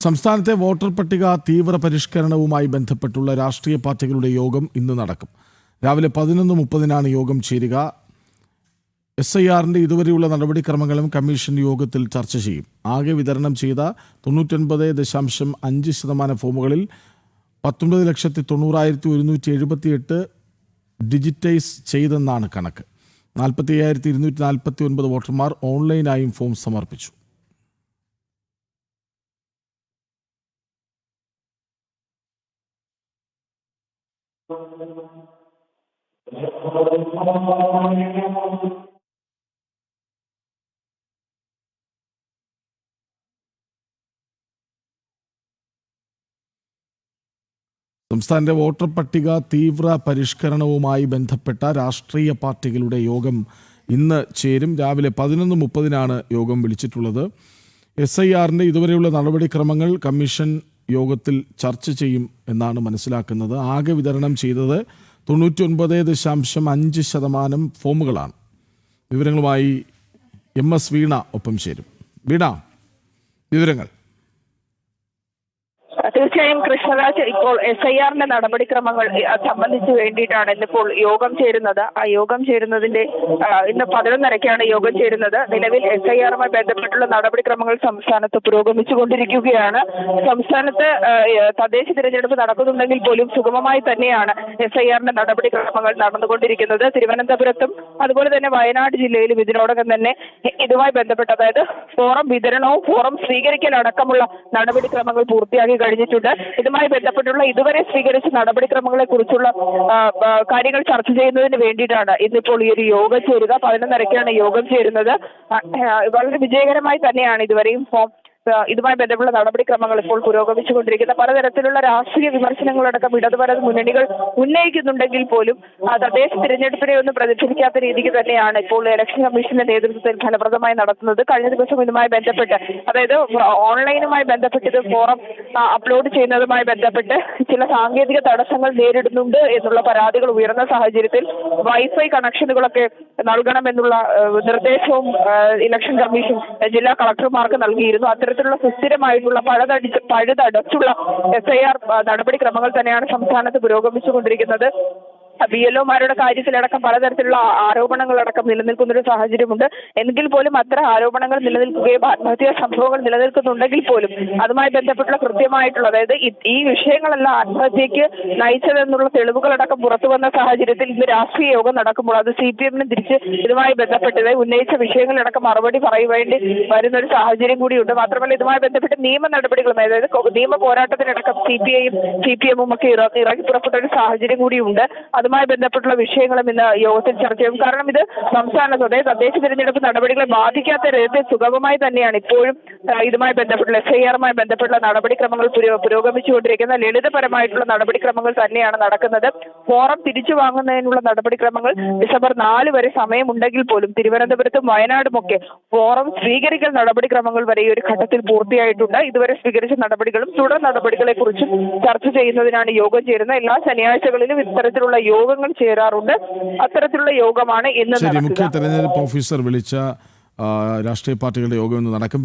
സംസ്ഥാനത്തെ വോട്ടർ പട്ടിക തീവ്ര പരിഷ്കരണവുമായി ബന്ധപ്പെട്ടുള്ള രാഷ്ട്രീയ പാർട്ടികളുടെ യോഗം ഇന്ന് നടക്കും. രാവിലെ 11:30 യോഗം ചേരുക. SIRന്റെ ഇതുവരെയുള്ള നടപടിക്രമങ്ങളും കമ്മീഷൻ യോഗത്തിൽ ചർച്ച ചെയ്യും. ആകെ വിതരണം ചെയ്ത 99.5% ഫോമുകളിൽ 19,90,178 ഡിജിറ്റൈസ് ചെയ്തെന്നാണ് കണക്ക്. 45,249 വോട്ടർമാർ ഓൺലൈനായും ഫോം സമർപ്പിച്ചു. സംസ്ഥാനത്തെ വോട്ടർ പട്ടിക തീവ്ര പരിഷ്കരണവുമായി ബന്ധപ്പെട്ട രാഷ്ട്രീയ പാർട്ടികളുടെ യോഗം ഇന്ന് ചേരും. രാവിലെ 11:30 യോഗം വിളിച്ചിട്ടുള്ളത്. SIRന്റെ ഇതുവരെയുള്ള നടപടിക്രമങ്ങൾ കമ്മീഷൻ യോഗത്തിൽ ചർച്ച ചെയ്യും എന്നാണ് മനസ്സിലാക്കുന്നത്. ആകെ വിതരണം ചെയ്തത് 99.5% ഫോമുകളാണ്. വിവരങ്ങളുമായി MS വീണ ഒപ്പം ചേരും. വീണ, വിവരങ്ങൾ. തീർച്ചയായും കൃഷ്ണരാജ്, ഇപ്പോൾ SIRന്റെ നടപടിക്രമങ്ങൾ സംബന്ധിച്ച് വേണ്ടിയിട്ടാണ് ഇന്നിപ്പോൾ യോഗം ചേരുന്നത്. ആ യോഗം ചേരുന്നതിന്റെ ഇന്ന് 11:30 യോഗം ചേരുന്നത്. നിലവിൽ SIRുമായി ബന്ധപ്പെട്ടുള്ള നടപടിക്രമങ്ങൾ സംസ്ഥാനത്ത് പുരോഗമിച്ചുകൊണ്ടിരിക്കുകയാണ്. സംസ്ഥാനത്ത് തദ്ദേശ തിരഞ്ഞെടുപ്പ് നടക്കുന്നുണ്ടെങ്കിൽ പോലും സുഗമമായി തന്നെയാണ് SIRന്റെ നടപടിക്രമങ്ങൾ നടന്നുകൊണ്ടിരിക്കുന്നത്. തിരുവനന്തപുരത്തും അതുപോലെ തന്നെ വയനാട് ജില്ലയിലും ഇതിനോടകം തന്നെ ഇതുമായി ബന്ധപ്പെട്ട്, അതായത് ഫോറം വിതരണവും ഫോറം സ്വീകരിക്കലടക്കമുള്ള നടപടിക്രമങ്ങൾ പൂർത്തിയാക്കി കഴിഞ്ഞിട്ടുണ്ട്. ഇതുമായി ബന്ധപ്പെട്ടുള്ള ഇതുവരെ സ്വീകരിച്ച നടപടിക്രമങ്ങളെ കുറിച്ചുള്ള കാര്യങ്ങൾ ചർച്ച ചെയ്യുന്നതിന് വേണ്ടിയിട്ടാണ് ഇന്നിപ്പോൾ ഈ ഒരു യോഗം ചേരുക. 11:30 യോഗം ചേരുന്നത്. വളരെ വിജയകരമായി തന്നെയാണ് ഇതുവരെയും ഇതുമായി ബന്ധപ്പെട്ട നടപടിക്രമങ്ങൾ ഇപ്പോൾ പുരോഗമിച്ചുകൊണ്ടിരിക്കുന്ന. പലതരത്തിലുള്ള രാഷ്ട്രീയ വിമർശനങ്ങളടക്കം ഇടതുപര മുന്നണികൾ ഉന്നയിക്കുന്നുണ്ടെങ്കിൽ പോലും തദ്ദേശ തിരഞ്ഞെടുപ്പിനെ ഒന്നും പ്രതിഫലിക്കാത്ത രീതിക്ക് തന്നെയാണ് ഇപ്പോൾ ഇലക്ഷൻ കമ്മീഷന്റെ നേതൃത്വത്തിൽ ഫലപ്രദമായി നടത്തുന്നത്. കഴിഞ്ഞ ദിവസം ഇതുമായി ബന്ധപ്പെട്ട്, അതായത് ഓൺലൈനുമായി ബന്ധപ്പെട്ട് ഇത് ഫോറം അപ്ലോഡ് ചെയ്യുന്നതുമായി ബന്ധപ്പെട്ട് ചില സാങ്കേതിക തടസ്സങ്ങൾ നേരിടുന്നുണ്ട് എന്നുള്ള പരാതികൾ ഉയർന്ന സാഹചര്യത്തിൽ വൈഫൈ കണക്ഷനുകളൊക്കെ നൽകണമെന്നുള്ള നിർദ്ദേശവും ഇലക്ഷൻ കമ്മീഷൻ ജില്ലാ കളക്ടർമാർക്ക് നൽകിയിരുന്നു. അത്തരത്തിലുള്ള സുസ്ഥിരമായിട്ടുള്ള പഴുതടച്ചുള്ള SIR നടപടിക്രമങ്ങൾ തന്നെയാണ് സംസ്ഥാനത്ത് പുരോഗമിച്ചുകൊണ്ടിരിക്കുന്നത്. BLOമാരുടെ കാര്യത്തിലടക്കം പലതരത്തിലുള്ള ആരോപണങ്ങളടക്കം നിലനിൽക്കുന്ന ഒരു സാഹചര്യമുണ്ട്. എങ്കിൽ പോലും അത്തരം ആരോപണങ്ങൾ നിലനിൽക്കുകയും ആത്മഹത്യാ സംഭവങ്ങൾ നിലനിൽക്കുന്നുണ്ടെങ്കിൽ പോലും അതുമായി ബന്ധപ്പെട്ടുള്ള കൃത്യമായിട്ടുള്ള, അതായത് ഈ വിഷയങ്ങളെല്ലാം ആത്മഹത്യക്ക് നയിച്ചതെന്നുള്ള തെളിവുകളടക്കം പുറത്തു വന്ന സാഹചര്യത്തിൽ ഇന്ന് രാഷ്ട്രീയ യോഗം നടക്കുമ്പോൾ അത് CPMന് തിരിച്ച് ഇതുമായി ബന്ധപ്പെട്ടത് ഉന്നയിച്ച വിഷയങ്ങളിലടക്കം മറുപടി പറയുവേണ്ടി വരുന്ന ഒരു സാഹചര്യം കൂടിയുണ്ട്. മാത്രമല്ല ഇതുമായി ബന്ധപ്പെട്ട് നിയമ നടപടികളും, അതായത് നിയമ പോരാട്ടത്തിനടക്കം CPIയും CPMും ഒക്കെ ഇറങ്ങി പുറപ്പെട്ട ഒരു സാഹചര്യം കൂടിയുണ്ട്. അതുമായി ബന്ധപ്പെട്ടുള്ള വിഷയങ്ങളും ഇന്ന് യോഗത്തിൽ ചർച്ച ചെയ്യും. കാരണം ഇത് സംസ്ഥാനത്ത്, അതായത് തദ്ദേശ തിരഞ്ഞെടുപ്പ് നടപടികളെ ബാധിക്കാത്ത രീതിയിൽ സുഗമമായി തന്നെയാണ് ഇപ്പോഴും ഇതുമായി ബന്ധപ്പെട്ടുള്ള SIRുമായി ബന്ധപ്പെട്ടുള്ള നടപടിക്രമങ്ങൾ പുരോഗമിച്ചുകൊണ്ടിരിക്കുന്ന ലളിതപരമായിട്ടുള്ള നടപടിക്രമങ്ങൾ തന്നെയാണ് നടക്കുന്നത്. ഫോറം തിരിച്ചു വാങ്ങുന്നതിനുള്ള നടപടിക്രമങ്ങൾ December 4 വരെ സമയമുണ്ടെങ്കിൽ പോലും തിരുവനന്തപുരത്തും വയനാടുമൊക്കെ ഫോറം സ്വീകരിക്കൽ നടപടിക്രമങ്ങൾ വരെ ഈ ഒരു ഘട്ടത്തിൽ പൂർത്തിയായിട്ടുണ്ട്. ഇതുവരെ സ്വീകരിച്ച നടപടികളും തുടർ നടപടികളെ കുറിച്ചും ചർച്ച ചെയ്യുന്നതിനാണ് യോഗം ചേരുന്നത്. എല്ലാ ശനിയാഴ്ചകളിലും ഇത്തരത്തിലുള്ള യോഗങ്ങൾ ചേരാറുണ്ട്. അത്തരത്തിലുള്ള യോഗമാണ് ഇന്ന് മുഖ്യ തെരഞ്ഞെടുപ്പ് ഓഫീസർ വിളിച്ച രാഷ്ട്രീയ പാർട്ടികളുടെ യോഗം ഇന്ന് നടക്കും.